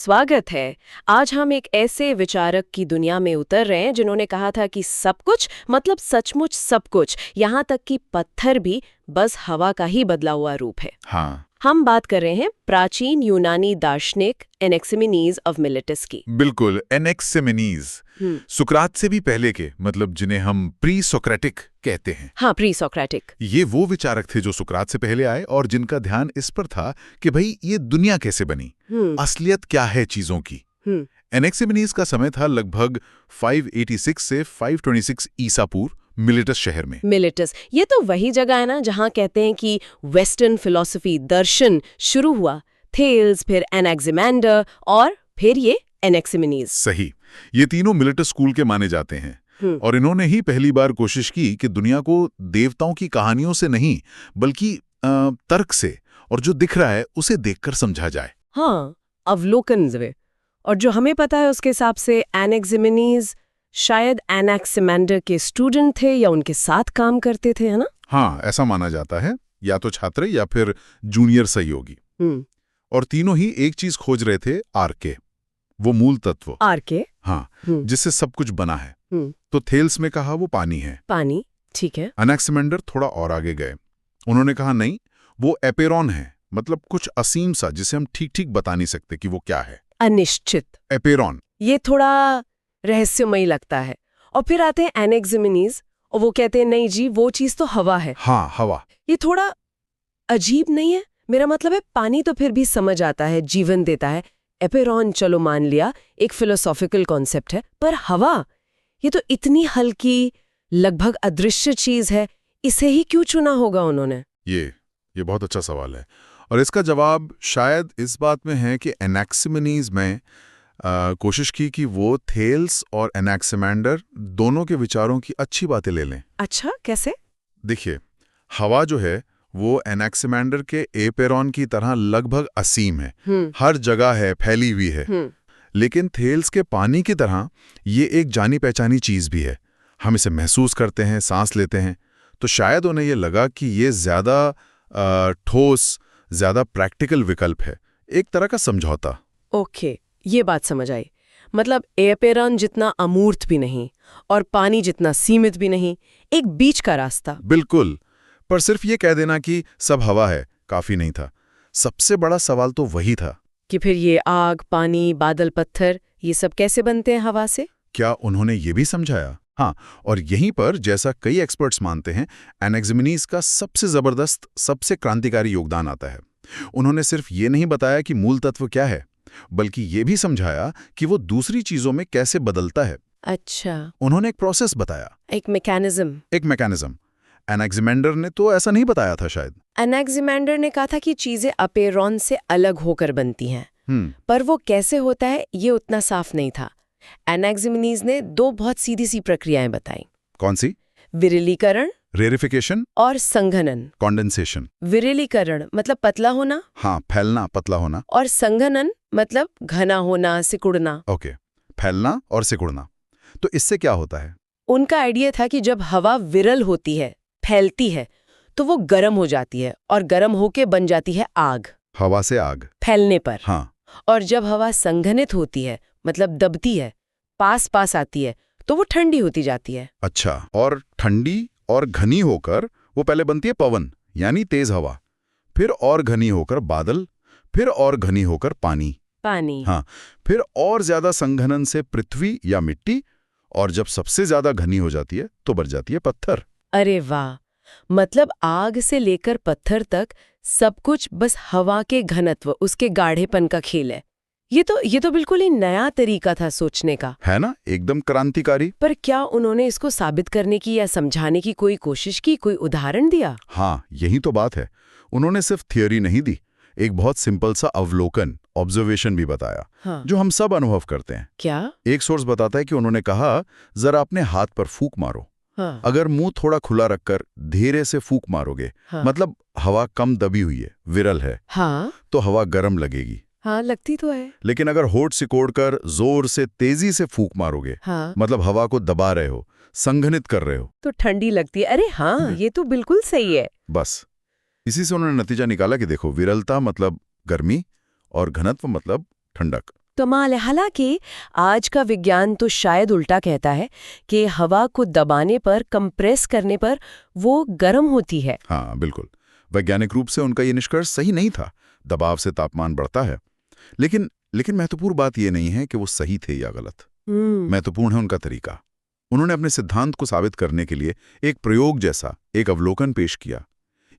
स्वागत है। आज हम एक ऐसे विचारक की दुनिया में उतर रहे हैं जिन्होंने कहा था कि सब कुछ मतलब सचमुच सब कुछ, यहाँ तक कि पत्थर भी बस हवा का ही बदला हुआ रूप है। हाँ, हम बात कर रहे हैं प्राचीन यूनानी दार्शनिक एनेक्सिमेनीज ऑफ मिलेटस की। बिल्कुल एनेक्सिमेनीज। सुकरात से भी पहले के, मतलब जिन्हें हम प्री सोक्रेटिक कहते हैं। हाँ, प्री सोक्रेटिक। ये वो विचारक थे जो सुकरात से पहले आए और जिनका ध्यान इस पर था कि भाई ये दुनिया कैसे बनी, असलियत क्या है चीजों की। एनेक्सिमेनीज का समय था लगभग 586 से 526 ईसा पूर्व, मिलेटस शहर में। मिलेटस, ये तो वही जगह है ना जहाँ कहते हैं कि वेस्टर्न फिलॉसफी दर्शन शुरू हुआ। थेल्स, फिर एनेक्सिमेंडर और फिर ये एनेक्सिमेनीज। सही, ये तीनों मिलेटस स्कूल के माने जाते हैं। और इन्होंने ही पहली बार कोशिश की कि दुनिया को देवताओं की कहानियों से नहीं बल्कि तर्क से और जो दिख रहा है उसे देखकर समझा जाए। हाँ, अवलोकन से। और जो हमें पता है उसके हिसाब से एनेक्सिमेनीज शायद एनेक्सिमेंडर के स्टूडेंट थे या उनके साथ काम करते थे, है ना? हाँ, ऐसा माना जाता है, या तो छात्र या फिर जूनियर सहयोगी। और तीनों ही एक चीज खोज रहे थे, आर्के, वो मूल तत्व। आर्के? हाँ, जिससे सब कुछ बना है। तो थेल्स में कहा वो पानी है। पानी, ठीक है। एनेक्सिमेंडर थोड़ा और आगे गए, उन्होंने कहा नहीं, वो एपेरॉन है, मतलब कुछ असीम सा जिसे हम ठीक ठीक बता नहीं सकते कि वो क्या है। अनिश्चित। एपेरॉन। ये थोड़ा रहस्यमयी लगता है। और फिर आते हैं एनेक्सिमेनीज और वो कहते हैं नहीं जी, वो चीज तो हवा है। हाँ, हवा। ये थोड़ा अजीब नहीं है? मेरा मतलब है पानी तो फिर भी समझ आता है, जीवन देता है। एपेरॉन चलो मान लिया, एक फिलोसॉफिकल कॉन्सेप्ट है, पर हवा, ये तो इतनी हल्की, लगभग अदृश्य चीज है, इसे ही क्यों चुना होगा उन्होंने? ये बहुत अच्छा सवाल है और इसका जवाब शायद इस बात में है कि एनेक्सिमेनीज में कोशिश की कि वो थेल्स और एनेक्सिमेंडर दोनों के विचारों की अच्छी बातें ले लें। अच्छा, कैसे? देखिए, हवा जो है वो एनेक्सिमेंडर के एपेरॉन की तरह लगभग असीम है, हर जगह है, फैली हुई है। लेकिन थेल्स के पानी की तरह ये एक जानी पहचानी चीज भी है, हम इसे महसूस करते हैं, सांस लेते हैं। तो शायद उन्हें ये लगा कि ये ज्यादा ठोस, ज्यादा प्रैक्टिकल विकल्प है, एक तरह का समझौता। ओके, ये बात समझ आई। मतलब एपेरॉन जितना अमूर्त भी नहीं और पानी जितना सीमित भी नहीं, एक बीच का रास्ता। बिल्कुल, पर सिर्फ ये कह देना कि सब हवा है काफी नहीं था। सबसे बड़ा सवाल तो वही था कि फिर ये आग, पानी, बादल, पत्थर, ये सब कैसे बनते हैं हवा से? क्या उन्होंने ये भी समझाया? हाँ, और यहीं पर, जैसा कई एक्सपर्ट्स मानते हैं, एनेक्सिमेनीज का सबसे जबरदस्त, सबसे क्रांतिकारी योगदान आता है। उन्होंने सिर्फ ये नहीं बताया कि मूल तत्व क्या है, बल्कि ये भी समझाया कि वो दूसरी चीजों में कैसे बदलता है। अच्छा, उन्होंने एक प्रोसेस बताया, एक मैकेनिज्म। एनेक्सिमेंडर ने तो ऐसा नहीं बताया था शायद। एनेक्सिमेंडर ने कहा था कि चीजें एपेरॉन से अलग होकर बनती हैं, पर वो कैसे होता है ये उतना साफ नहीं था। एनेक्सिमेनीज ने दो बहुत सीधी सी प्रक्रियाएं बताई। कौन सी? विरलीकरण, रेरिफिकेशन, और संघनन। कॉन्डेंसेशन। विरलीकरण मतलब पतला होना, हाँ, फैलना, पतला होना। और संघनन मतलब घना होना, सिकुड़ना। ओके, फैलना और सिकुड़ना। तो इससे क्या होता है? उनका आइडिया था कि जब हवा विरल होती है, फैलती है, तो वो गर्म हो जाती है और गर्म होके बन जाती है आग। हवा से आग फैलने पर। हाँ। और जब हवा संघनित होती है, मतलब दबती है, पास पास आती है, तो वो ठंडी होती जाती है। अच्छा, और ठंडी और घनी होकर वो पहले बनती है पवन, यानी तेज हवा, फिर और घनी होकर बादल, फिर और घनी होकर पानी। हाँ, फिर और ज्यादा संघनन से पृथ्वी या मिट्टी, और जब सबसे ज्यादा घनी हो जाती है तो बन जाती है पत्थर। अरे वाह, मतलब आग से लेकर पत्थर तक सब कुछ बस हवा के घनत्व, उसके गाढ़ेपन का खेल है। ये तो बिल्कुल ही नया तरीका था सोचने का, है ना? एकदम क्रांतिकारी। पर क्या उन्होंने इसको साबित करने की या समझाने की कोई कोशिश की, कोई उदाहरण दिया? हाँ, यही तो बात है। उन्होंने सिर्फ थियोरी नहीं दी, एक बहुत सिंपल सा अवलोकन, ऑब्जर्वेशन भी बताया। हाँ। जो हम सब अनुभव करते हैं। क्या? एक सोर्स बताता है कि उन्होंने कहा, जरा अपने हाथ पर फूंक मारो। हाँ। अगर मुंह थोड़ा खुला रखकर धीरे से फूंक मारोगे, हाँ। मतलब हवा कम दबी हुई है, विरल है, हाँ, तो हवा गर्म लगेगी। हाँ, लगती तो है। लेकिन अगर होठ सिकोड़कर जोर से तेजी से फूंक मारोगे, हाँ, मतलब हवा को दबा रहे हो, संघनित कर रहे हो, तो ठंडी लगती है। अरे हाँ, ये तो बिल्कुल सही है। बस इसी से उन्होंने नतीजा निकाला कि देखो, विरलता मतलब गर्मी और घनत्व मतलब ठंडक। कमाल है। हालांकि आज का विज्ञान तो शायद उल्टा कहता है कि हवा को दबाने पर, कंप्रेस करने पर वो गर्म होती है। हाँ बिल्कुल, वैज्ञानिक रूप से उनका ये निष्कर्ष सही नहीं था। दबाव से तापमान बढ़ता है। लेकिन महत्वपूर्ण बात यह नहीं है कि वो सही थे या गलत। महत्वपूर्ण है उनका तरीका। उन्होंने अपने सिद्धांत को साबित करने के लिए एक प्रयोग जैसा एक अवलोकन पेश किया।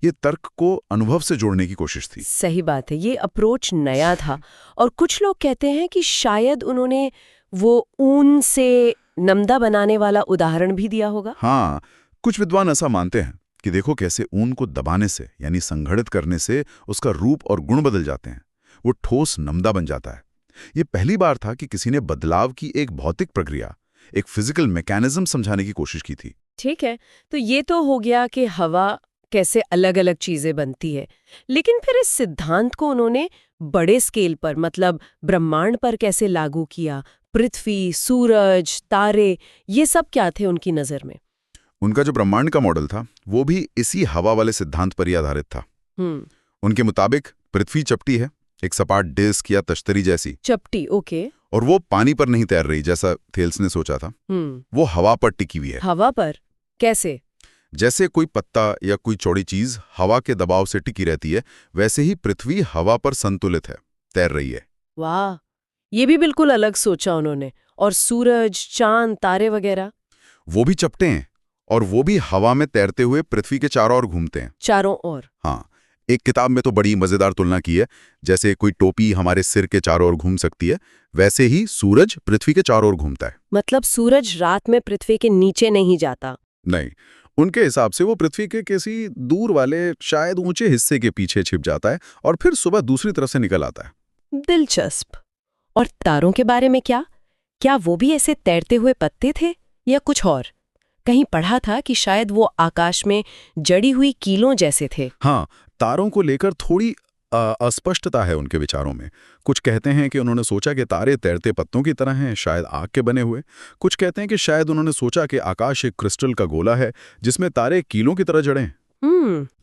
ये तर्क को अनुभव से जोड़ने की कोशिश थी। सही बात है, ये अप्रोच नया था। और कुछ लोग कहते हैं कि शायद उन्होंने वो ऊन से नमदा बनाने वाला उदाहरण भी दिया होगा। हाँ, कुछ विद्वान ऐसा मानते हैं कि देखो कैसे ऊन को दबाने से यानी संघटित करने से उसका रूप और गुण बदल जाते हैं। वो ठोस नमदा बन जाता है। ये पहली बार था कि किसी ने बदलाव की एक भौतिक प्रक्रिया, एक फिजिकल मैकेनिज्म समझाने की कोशिश की थी। ठीक है, तो ये तो हो गया कि हवा कैसे अलग अलग चीजें बनती है। लेकिन फिर इस सिद्धांत को उन्होंने बड़े स्केल पर, मतलब ब्रह्मांड पर कैसे लागू किया? पृथ्वी, सूरज, तारे, ये सब क्या थे उनकी नजर में? उनका जो ब्रह्मांड का मॉडल था वो भी इसी हवा वाले सिद्धांत पर ही आधारित था। उनके मुताबिक पृथ्वी चपटी है, एक सपाट डिस्क या तश्तरी जैसी। चपटी, ओके। और वो पानी पर नहीं तैर रही जैसा थेल्स ने सोचा था। वो हवा पर टिकी हुई है। हवा पर कैसे? जैसे कोई पत्ता या कोई चौड़ी चीज हवा के दबाव से टिकी रहती है, वैसे ही पृथ्वी हवा पर संतुलित है, तैर रही है। वाह, ये भी बिल्कुल अलग सोचा उन्होंने। और सूरज, चांद, तारे वगैरह? वो भी चपटे हैं और वो भी हवा में तैरते हुए पृथ्वी के चारों ओर घूमते हैं। चारों ओर? हाँ, एक किताब में तो बड़ी मजेदार तुलना की है। जैसे कोई टोपी हमारे सिर के चारों ओर घूम सकती है, वैसे ही सूरज पृथ्वी के चारों ओर घूमता है। मतलब सूरज रात में पृथ्वी के नीचे नहीं जाता? नहीं, उनके हिसाब से वो पृथ्वी के किसी दूर वाले शायद ऊंचे हिस्से के पीछे छिप जाता है और फिर सुबह दूसरी तरफ से निकल आता है। दिलचस्प। और तारों के बारे में क्या? क्या वो भी ऐसे तैरते हुए पत्ते थे या कुछ और? कहीं पढ़ा था कि शायद वो आकाश में जड़ी हुई कीलों जैसे थे। हाँ, तारों को लेकर थोड़ी अस्पष्टता है उनके विचारों में। कुछ कहते हैं कि उन्होंने सोचा कि तारे तैरते पत्तों की तरह हैं, शायद आग के बने हुए। कुछ कहते हैं कि शायद उन्होंने सोचा कि आकाश एक क्रिस्टल का गोला है जिसमें तारे कीलों की तरह जड़ें।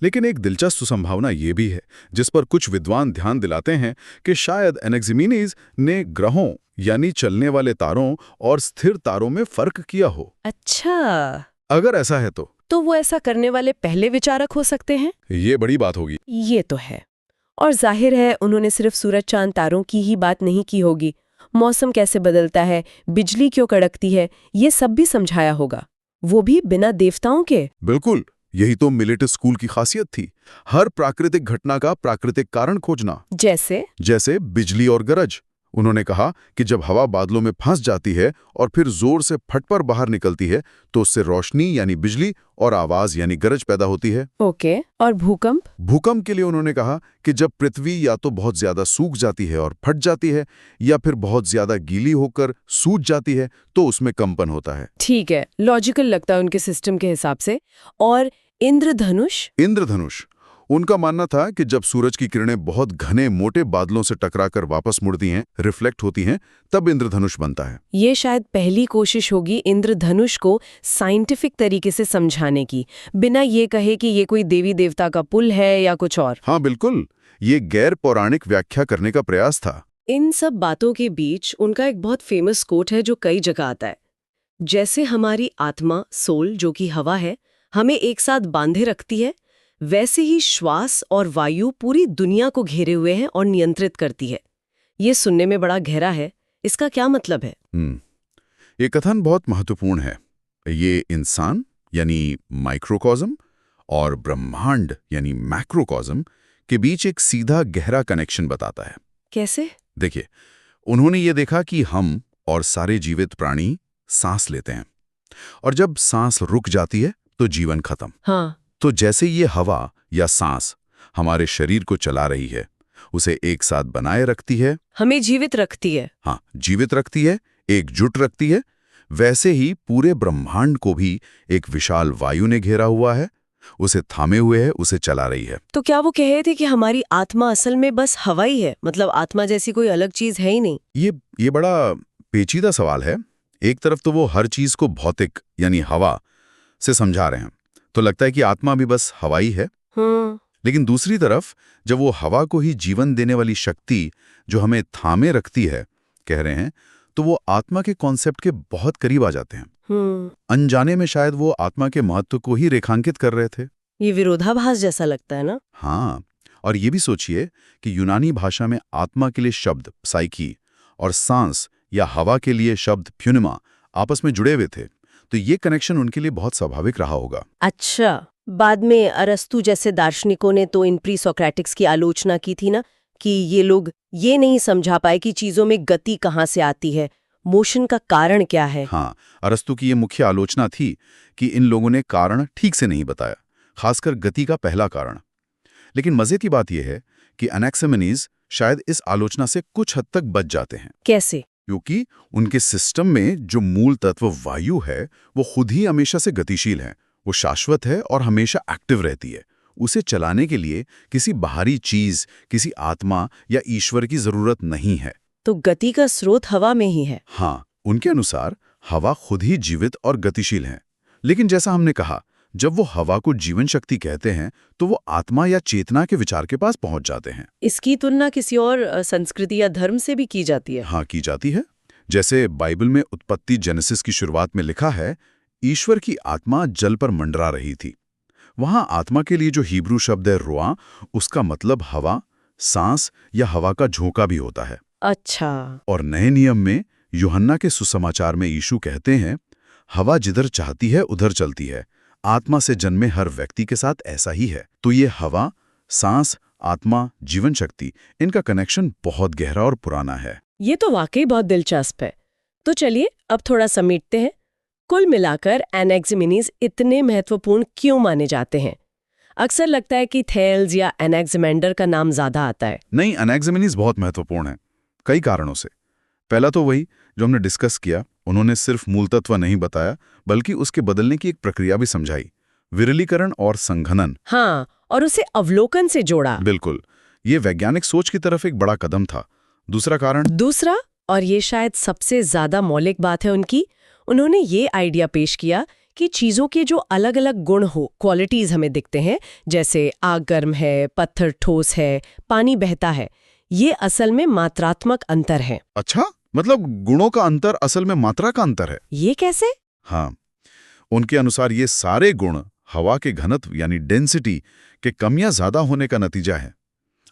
लेकिन एक दिलचस्प संभावना ये भी है, जिस पर कुछ विद्वान ध्यान दिलाते हैं, कि शायद एनेक्सिमीनीज ने ग्रहों यानी चलने वाले तारों और स्थिर तारों में फर्क किया हो। अच्छा, अगर ऐसा है तो वो ऐसा करने वाले पहले विचारक हो सकते हैं। ये बड़ी बात होगी। ये तो है। और जाहिर है उन्होंने सिर्फ सूरज चांद तारों की ही बात नहीं की होगी। मौसम कैसे बदलता है, बिजली क्यों कड़कती है, ये सब भी समझाया होगा, वो भी बिना देवताओं के। बिल्कुल, यही तो मिलेट स्कूल की खासियत थी। हर प्राकृतिक घटना का प्राकृतिक कारण खोजना। जैसे बिजली और गरज। उन्होंने कहा कि जब हवा बादलों में फंस जाती है और फिर जोर से फटकर बाहर निकलती है तो उससे रोशनी यानी बिजली और आवाज यानी गरज पैदा होती है। ओके, और भूकंप के लिए उन्होंने कहा कि जब पृथ्वी या तो बहुत ज्यादा सूख जाती है और फट जाती है या फिर बहुत ज्यादा गीली होकर सूज जाती है तो उसमें कंपन होता है। ठीक है, लॉजिकल लगता है उनके सिस्टम के हिसाब से। और इंद्रधनुष, उनका मानना था कि जब सूरज की किरणें बहुत घने मोटे बादलों से टकराकर वापस मुड़ती हैं, रिफ्लेक्ट होती हैं, तब इंद्रधनुष बनता है। ये शायद पहली कोशिश होगी इंद्रधनुष को साइंटिफिक तरीके से समझाने की, बिना ये कहे कि ये कोई देवी देवता का पुल है या कुछ और। हाँ बिल्कुल, ये गैर पौराणिक व्याख्या करने का प्रयास था। इन सब बातों के बीच उनका एक बहुत फेमस कोट है जो कई जगह आता है। जैसे हमारी आत्मा, सोल, जो कि हवा है, हमें एक साथ बांधे रखती है, वैसे ही श्वास और वायु पूरी दुनिया को घेरे हुए हैं और नियंत्रित करती है। ये सुनने में बड़ा गहरा है, इसका क्या मतलब है? ये कथन बहुत महत्वपूर्ण है। ये इंसान यानी माइक्रोकॉज्म और ब्रह्मांड यानी मैक्रोकॉज्म के बीच एक सीधा गहरा कनेक्शन बताता है। कैसे? देखिए, उन्होंने ये देखा कि हम और सारे जीवित प्राणी सांस लेते हैं और जब सांस रुक जाती है तो जीवन खत्म। हाँ। तो जैसे ये हवा या सांस हमारे शरीर को चला रही है, उसे एक साथ बनाए रखती है, हमें जीवित रखती है। हाँ, जीवित रखती है, एकजुट रखती है, वैसे ही पूरे ब्रह्मांड को भी एक विशाल वायु ने घेरा हुआ है, उसे थामे हुए है, उसे चला रही है। तो क्या वो कह रहे थे कि हमारी आत्मा असल में बस हवा ही है, मतलब आत्मा जैसी कोई अलग चीज है ही नहीं? ये बड़ा पेचीदा सवाल है। एक तरफ तो वो हर चीज को भौतिक यानी हवा से समझा रहे हैं, तो लगता है कि आत्मा भी बस हवा ही है। लेकिन दूसरी तरफ जब वो हवा को ही जीवन देने वाली शक्ति जो हमें थामे रखती है, कह रहे हैं तो वो आत्मा के कॉन्सेप्ट के बहुत करीब आ जाते हैं। अनजाने में शायद वो आत्मा के महत्व को ही रेखांकित कर रहे थे। ये विरोधाभास जैसा लगता है ना। हाँ, और ये भी सोचिए कि यूनानी भाषा में आत्मा के लिए शब्द साइकी और सांस या हवा के लिए शब्द प्यूनिमा आपस में जुड़े हुए थे, तो ये कनेक्शन उनके लिए बहुत स्वाभाविक रहा होगा। अच्छा, बाद में अरस्तु जैसे दार्शनिकों ने तो इन प्री सोक्रेटिक्स की आलोचना की थी ना, कि ये लोग ये नहीं समझा पाए कि चीजों में गति कहाँ से आती है, मोशन का कारण क्या है। हाँ, अरस्तु की ये मुख्य आलोचना थी कि इन लोगों ने कारण ठीक से नहीं बताया, खासकर गति का पहला कारण। लेकिन मजे की बात यह है कि एनाक्सिमेनीज शायद इस आलोचना से कुछ हद तक बच जाते हैं। कैसे? क्योंकि उनके सिस्टम में जो मूल तत्व वायु है वो खुद ही हमेशा से गतिशील है, वो शाश्वत है और हमेशा एक्टिव रहती है। उसे चलाने के लिए किसी बाहरी चीज, किसी आत्मा या ईश्वर की जरूरत नहीं है। तो गति का स्रोत हवा में ही है। हाँ, उनके अनुसार हवा खुद ही जीवित और गतिशील है। लेकिन जैसा हमने कहा, जब वो हवा को जीवन शक्ति कहते हैं तो वो आत्मा या चेतना के विचार के पास पहुंच जाते हैं। इसकी तुलना किसी और संस्कृति या धर्म से भी की जाती है। हाँ, की जाती है। जैसे बाइबल में उत्पत्ति जेनेसिस की शुरुआत में लिखा है, ईश्वर की आत्मा जल पर मंडरा रही थी। वहां आत्मा के लिए जो हिब्रू शब्द है रुआ, उसका मतलब हवा, सांस या हवा का झोंका भी होता है। अच्छा। और नए नियम में यूहन्ना के सुसमाचार में यीशु कहते हैं, हवा जिधर चाहती है उधर चलती है। आत्मा से जन्मे हर व्यक्ति के साथ ऐसा ही है। तो ये हवा, सांस, आत्मा, जीवन शक्ति, इनका कनेक्शन बहुत गहरा और पुराना है। ये तो वाकई बहुत दिलचस्प है। तो चलिए अब थोड़ा समेटते हैं। कुल मिलाकर एनाक्सिमेनीज इतने महत्वपूर्ण क्यों माने जाते हैं? अक्सर लगता है कि थेल्स या एनाक्सिमेंडर का नाम ज्यादा आता है। नहीं, एनाक्सिमेनीज बहुत महत्वपूर्ण है, कई कारणों से। पहला तो वही जो हमने डिस्कस किया, उन्होंने सिर्फ मूल तत्व नहीं बताया बल्कि उसके बदलने की एक प्रक्रिया भी समझाई, विरलीकरण और संघनन। हाँ, और उसे अवलोकन से जोड़ा। बिल्कुल, ये वैज्ञानिक सोच की तरफ एक बड़ा कदम था। दूसरा कारण, दूसरा, और ये शायद सबसे ज्यादा मौलिक बात है उनकी, उन्होंने ये आइडिया पेश किया कि चीजों के जो अलग अलग गुण हो, क्वालिटीज हमें दिखते हैं, जैसे आग गर्म है, पत्थर ठोस है, पानी बहता है, ये असल में मात्रात्मक अंतर है। अच्छा, मतलब गुणों का अंतर असल में मात्रा का अंतर है। ये कैसे? हाँ, उनके अनुसार ये सारे गुण हवा के घनत्व यानी डेंसिटी के कम या ज्यादा होने का नतीजा है।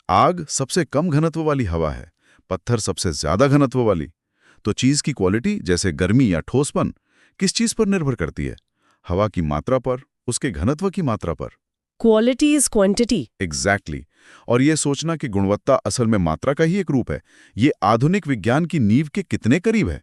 आग सबसे कम घनत्व वाली हवा है, पत्थर सबसे ज्यादा घनत्व वाली। तो चीज की क्वालिटी जैसे गर्मी या ठोसपन किस चीज पर निर्भर करती है? हवा की मात्रा पर, उसके घनत्व की मात्रा पर। Quality is quantity. एग्जैक्टली। और ये सोचना कि गुणवत्ता असल में मात्रा का ही एक रूप है, ये आधुनिक विज्ञान की नींव के कितने करीब है।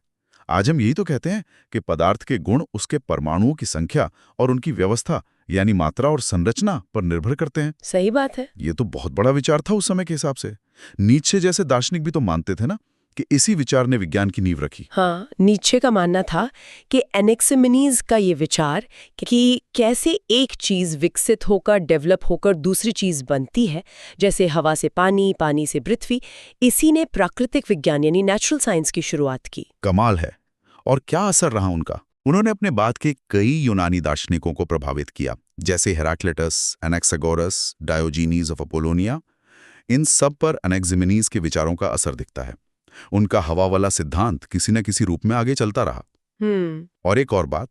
आज हम यही तो कहते हैं कि पदार्थ के गुण उसके परमाणुओं की संख्या और उनकी व्यवस्था यानी मात्रा और संरचना पर निर्भर करते हैं। सही बात है। ये तो बहुत बड़ा विचार था उस समय के हिसाब से। नीत्शे जैसे दार्शनिक भी तो मानते थे ना कि इसी विचार ने विज्ञान की नींव रखी। हाँ, नीत्शे का मानना था कि एनाक्सिमेनीज का ये विचार कि कैसे एक चीज विकसित होकर, डेवलप होकर दूसरी चीज बनती है, जैसे हवा से पानी, पानी से पृथ्वी, इसी ने प्राकृतिक विज्ञान यानी नेचुरल साइंस की शुरुआत की। कमाल है। और क्या असर रहा उनका? उन्होंने अपने बाद के कई यूनानी दार्शनिकों को प्रभावित किया, जैसे हेराक्लिटस, एनाक्सागोरस, डायोजीनीज ऑफ अपोलोनिया। इन सब पर एनाक्सिमेनीज के विचारों का असर दिखता है। उनका हवा वाला सिद्धांत किसी न किसी रूप में आगे चलता रहा। और एक और बात,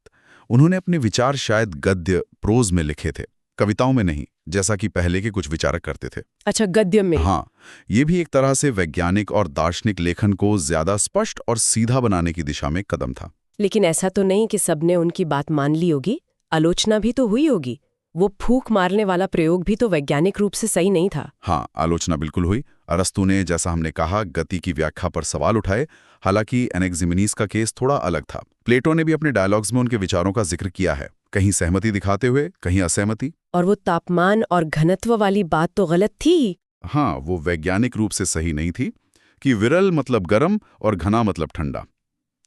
उन्होंने अपने विचार शायद गद्य, प्रोज में लिखे थे, कविताओं में नहीं, जैसा कि पहले के कुछ विचारक करते थे। अच्छा, गद्य में? हाँ, ये भी एक तरह से वैज्ञानिक और दार्शनिक लेखन को ज्यादा स्पष्ट और सीधा बनाने की दिशा में कदम था। लेकिन ऐसा तो नहीं कि सबने उनकी बात मान ली होगी, आलोचना भी तो हुई होगी। वो फूंक मारने वाला प्रयोग भी तो वैज्ञानिक रूप से सही नहीं था। हाँ, आलोचना बिल्कुल हुई। अरस्तु ने, जैसा हमने कहा, गति की व्याख्या पर सवाल उठाए। हालांकि एनाक्सिमेनीज का केस थोड़ा अलग था। प्लेटो ने भी अपने डायलॉग्स में उनके विचारों का जिक्र किया है, कहीं सहमति दिखाते हुए, कहीं असहमति। और वो तापमान और घनत्व वाली बात तो गलत थी। हाँ, वो वैज्ञानिक रूप से सही नहीं थी कि विरल मतलब गर्म और घना मतलब ठंडा।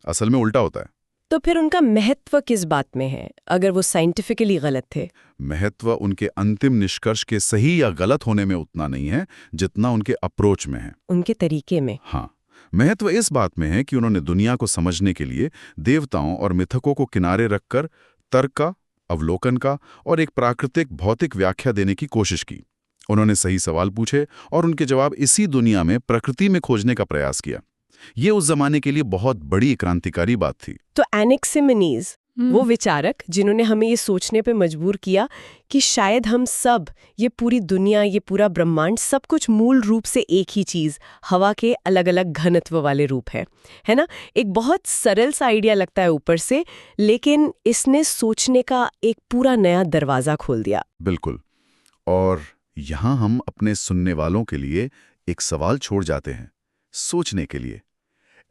असल में उल्टा होता है। तो फिर उनका महत्व किस बात में है, अगर वो साइंटिफिकली गलत थे? महत्व उनके अंतिम निष्कर्ष के सही या गलत होने में उतना नहीं है जितना उनके अप्रोच में है, उनके तरीके में। हाँ, महत्व इस बात में है कि उन्होंने दुनिया को समझने के लिए देवताओं और मिथकों को किनारे रखकर तर्क का, अवलोकन का और एक प्राकृतिक भौतिक व्याख्या देने की कोशिश की। उन्होंने सही सवाल पूछे और उनके जवाब इसी दुनिया में, प्रकृति में खोजने का प्रयास किया। ये उस जमाने के लिए बहुत बड़ी क्रांतिकारी बात थी। तो एनेक्सिमेनीज वो विचारक जिन्होंने हमें ये सोचने पे मजबूर किया कि शायद हम सब, ये पूरी दुनिया, ये पूरा ब्रह्मांड, सब कुछ मूल रूप से एक ही चीज, हवा के अलग अलग घनत्व वाले रूप है ना। एक बहुत सरल सा आइडिया लगता है ऊपर से, लेकिन इसने सोचने का एक पूरा नया दरवाजा खोल दिया। बिल्कुल। और यहाँ हम अपने सुनने वालों के लिए एक सवाल छोड़ जाते हैं सोचने के लिए।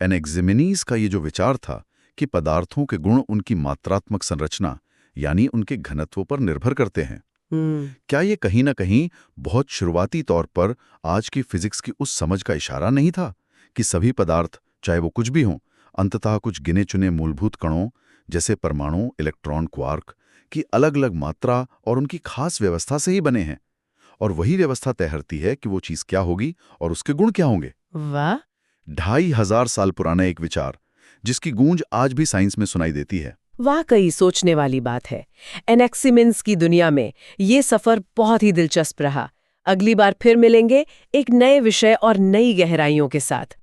एनेक्सिमेनीज का ये जो विचार था कि पदार्थों के गुण उनकी मात्रात्मक संरचना यानी उनके घनत्व पर निर्भर करते हैं, क्या ये कहीं ना कहीं बहुत शुरुआती तौर पर आज की फिजिक्स की उस समझ का इशारा नहीं था कि सभी पदार्थ, चाहे वो कुछ भी हों, अंततः कुछ गिने चुने मूलभूत कणों जैसे परमाणु, इलेक्ट्रॉन, क्वार्क की अलग अलग मात्रा और उनकी खास व्यवस्था से ही बने हैं, और वही व्यवस्था तय करती है कि वो चीज क्या होगी और उसके गुण क्या होंगे। वाह, 2500 साल पुराना एक विचार जिसकी गूंज आज भी साइंस में सुनाई देती है। वाकई सोचने वाली बात है। एनेक्सिमेन्स की दुनिया में ये सफर बहुत ही दिलचस्प रहा। अगली बार फिर मिलेंगे एक नए विषय और नई गहराइयों के साथ।